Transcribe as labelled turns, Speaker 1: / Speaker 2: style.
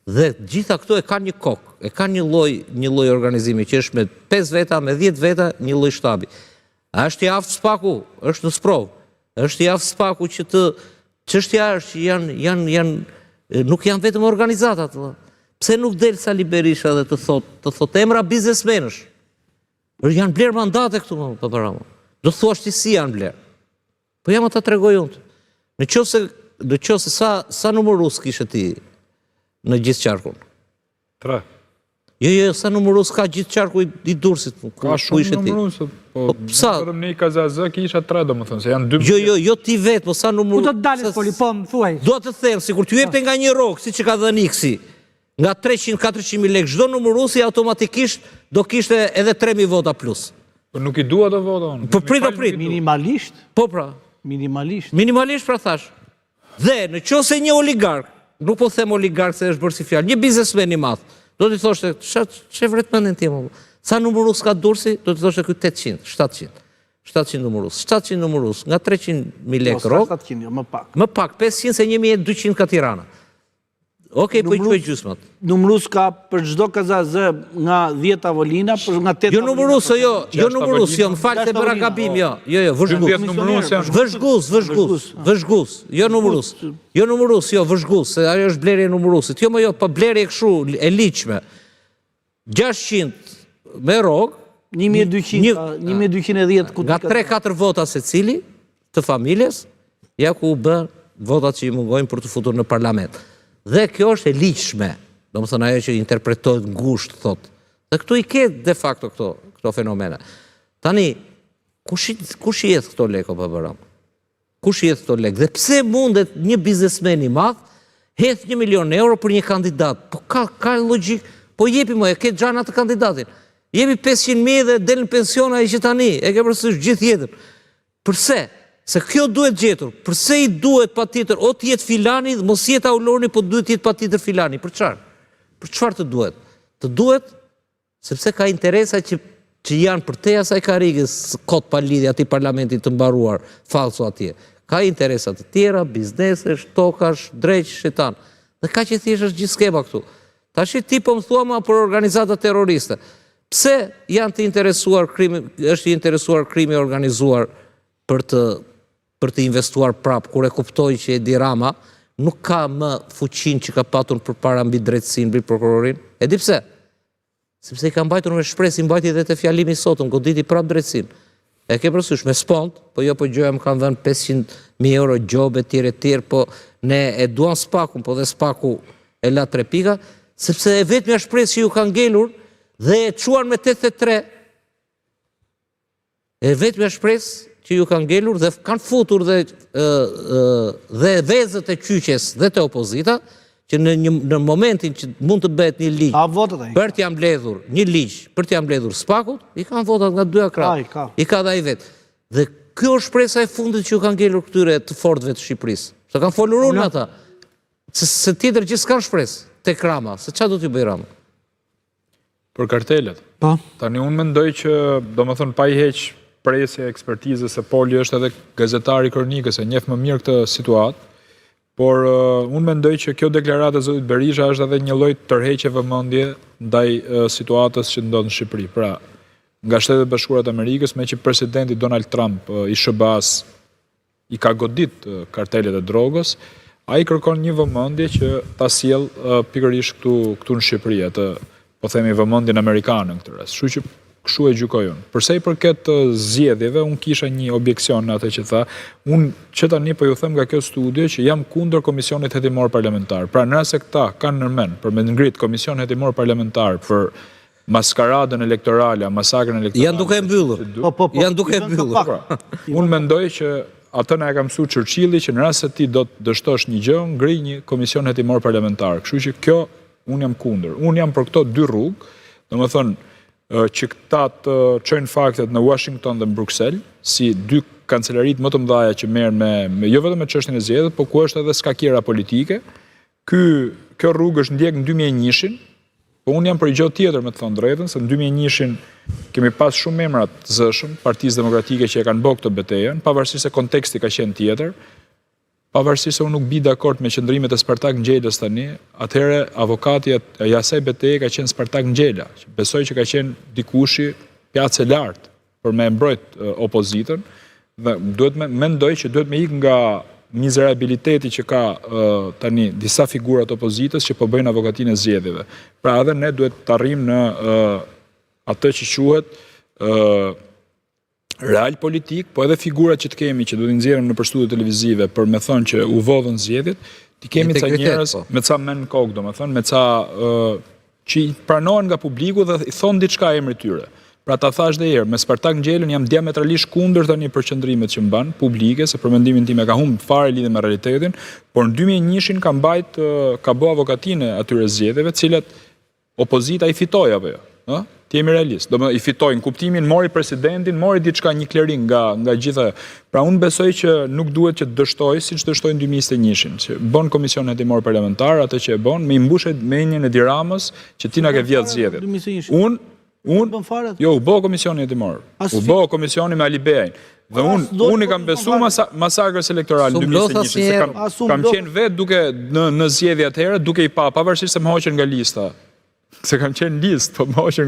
Speaker 1: Dhe gjitha këto e kanë një kokë, e kanë një lloj organizimi që është me 5 veta, me 10 veta, një lloj shtabi. A është i aftë spaku? Është në sprov. Është i aftë spaku që çështja është që nuk janë vetëm organizatat. Pse nuk del Sali Berisha dhe të thot emra biznesmenësh? Janë bler mandate këtu më para. Do thuash ti si janë bler. Po jam ata tregoj unë. Në qoftë sa numërus kishe ti në gjithë qarkun?
Speaker 2: 3.
Speaker 1: Jo, sa numërus ka gjithë qarku i Durrësit?
Speaker 2: Ka shumë numërus, po vetëm ne KZZ kisha 3, domethënë, se janë 2.
Speaker 1: Jo ti vetë, po sa numërus?
Speaker 3: Ku do të dalit poli, po më thuaj.
Speaker 1: Do të them, sikur t'ju jepte nga një rrogë, siç e ka dhënë Iksi, nga 300-400.000 lekë, çdo numërusi automatikisht do kishte edhe 3.000 vota plus.
Speaker 2: Po nuk i dua të vota unë.
Speaker 1: Po prit.
Speaker 3: Minimalisht?
Speaker 1: Po pra.
Speaker 3: Minimalisht.
Speaker 1: Minimalisht pra thash. Dhe në qoftë se një oligark, nuk po them oligark se është bërë si fjalë, një biznesmen i madh, do t'i thoshte, çe vret mendin ti më. Sa numërus ka Durrësi? Do t'i thoshte ky 800, 700 numërus. 700 numërus nga 300.000 lekë rrogë.
Speaker 3: 700, jo, më pak.
Speaker 1: Më pak, 500 se 1.200 ka Tirana. Okej, po i quaj gjysmat.
Speaker 3: Numërus ka për çdo KZZ nga 10 tavolina, për nga 8
Speaker 1: Jo numërus, jo numërus, jo, më falë se bëra gabim, jo, vëzhgus, jo numërus, jo vëzhgus, se ajo është blerje e numërusit, jo më jo, pa blerje këshu, e liqme, 600 me rogë,
Speaker 3: 1210
Speaker 1: nga 3-4 vota se cili, të familjes, ja ku bë votat që i mungojnë për të futur në parlament. Dhe kjo është e liqshme, do më thënë ajo që interpretojt ngusht, thot. Dhe këtu i ke de facto këto fenomene. Tani, kush i jetë këto leko për bëram? Kush i jetë këto leko? Dhe pse mundet një biznesmen i madh, heth 1 milion euro për një kandidat? Po ka logjik, po jepi më, e ke gjana të kandidatin. Jepi 500.000 dhe del në pension ai që tani, e ke përsysh gjithë jetën. Përse? Se kjo duhet gjetur, përse i duhet pa tjetër, o tjetë filani, mos jetë Auloni, po duhet tjetë pa tjetër filani, për qarë? Për qarë të duhet? Të duhet, sepse ka interesa që janë për te asaj karigës, kot pa lidhja ati parlamentit të mbaruar, falso atje. Ka interesat të tjera, biznesesh, tokash, dreq, shetan. Dhe ka që thjesht është gjithë skema këtu. Ta shi ti po më thua ma për organizatat terroriste. Pse janë të interesuar, është i interesuar krimi organizuar për të investuar prap, kur e kuptoj që Edi Rama nuk ka më fuqin që ka patur për para mbi drejtësin, mbi prokurorin. E di pse? Sepse i ka mbajtur me shpresë, i mbajti dhe të fjalimi sotën, goditi prap drejtësin. E ke përsysh me spont, po jo po gjoja më kanë dhënë 500.000 euro gjobe tjere, po ne e duan spakun, po dhe spaku e la 3 pika, sepse e vetmja shpresë që ju kanë ngelur dhe e quan me 83, e vetmja shpresë që ju kanë ngelur dhe kanë futur dhe vezët e kyqes dhe të opozita, që në momentin që mund të bëhet një ligj për t'ja mbledhur, një ligj për t'ja mbledhur spakut, i kanë votat nga 2 krah, i ka dhe i vetë. Dhe kjo është shpresa e fundit që ju kanë ngelur këtyre të fortëve të Shqipërisë. Se kanë folur unë ata, se tjetër që s'kanë shpresë, tek Rama, se qa do t'ju bëj Rama?
Speaker 2: Për kartelet. Tani unë mendoj që, do më thënë, pa i heq presje, ekspertizës, se Poli është edhe gazetari kronikës, e njeh më mirë këtë situatë, por unë mendoj që kjo deklaratë e zotit Berisha është edhe një lloj tërheqje vëmendje ndaj situatës që ndodh në Shqipëri. Pra, nga Shtetet e Bashkuara të Amerikës, me që presidenti Donald Trump i SBA-s i ka godit kartelet e drogës, ai kërkon një vëmendje që ta sjell pikërisht këtu në Shqipëri, atë po themi vëmendjen amerikane në këtë rast. Kështu që kështu e gjykoj unë. Përse i përket zgjedhjeve, unë kisha një objeksion në atë që tha, unë që tani po ju them nga kjo studio që jam kundër Komisionit Hetimor Parlamentar. Pra nëse këta kanë nërmen për me ngrit Komision Hetimor Parlamentar për maskaradën elektorale, masakrën elektorale.
Speaker 1: Janë duke mbyllur. Janë duke mbyllur.
Speaker 2: Unë mendoj që atë na e ka mësuar Churchilli që në rast se ti do të dështosh një gjë, ngri një Komision Hetimor Parlamentar. Kështu që kjo unë jam kundër. Unë jam për këto 2 rrugë, domethënë që këta të çojnë faktet në Washington dhe në Bruxelles, si 2 kancelarit më të mëdha që merren me jo vetëm me çështjen e zgjedhjeve, por ku është edhe skakjera politike. Kjo rrugë është ndjek në 2001-shin, po unë jam për gjë tjetër me të thënë drejtën, se në 2001-shin kemi pas shumë emra të zëshëm, Partisë Demokratike që e kanë bërë këtë betejën, pavarësisht se konteksti ka qenë tjetër. pavarësisht se unë nuk bi dakord me qëndrimet e Spartak Ngjelës tani, atëherë avokati i asaj betejë ka qenë Spartak Ngjela. Besoj që ka qenë dikushi pjacë e lartë për me mbrojt opozitën, dhe mendoj që duhet me ikë nga mizerabiliteti që ka tani disa figurat opozitës që po bëjnë avokatinë e zgjedhjeve. Pra edhe ne duhet të arrijmë në atë që quhet real politik, po edhe figurat që të kemi që duhet nxjerrim në studio televizive për me thonë që u vodhën zgjedhjet, të kemi ca njerëz me ca men kokë, domethënë me ca që i pranohen nga publiku dhe i thon diçka emri tyre. Pra ta thash dhe herë, me Spartak Ngjelën jam diametralisht kundër tani për qëndrimet që mban publike, se për mendimin tim e ka humbur fare lidhje me realitetin, por në 2001-shin ka bë avokatinë atyre zgjedhjeve, të cilat opozita i fitoi apo jo, ëh? Ti jemi realist. Do i fitoi në kuptimin mori presidentin, mori diçka një klerin nga gjitha. Pra unë besoj që nuk duhet që të dështoj siç dështoi në 2021-shin, që bën komision hetimor parlamentar, atë që e bën, me i mbushet menjen e Diramës që ti na ke vjedh zgjedhjet. Jo, u bë komisioni hetimor. U bë komisioni me Ali Beajin. Dhe unë i kam besu masakrës elektorale në 2021, se kam qenë vetë duke në zgjedhje atëherë, duke i pavarësisht se më hoqën nga lista. Se kam qenë listë, po më hoqën nga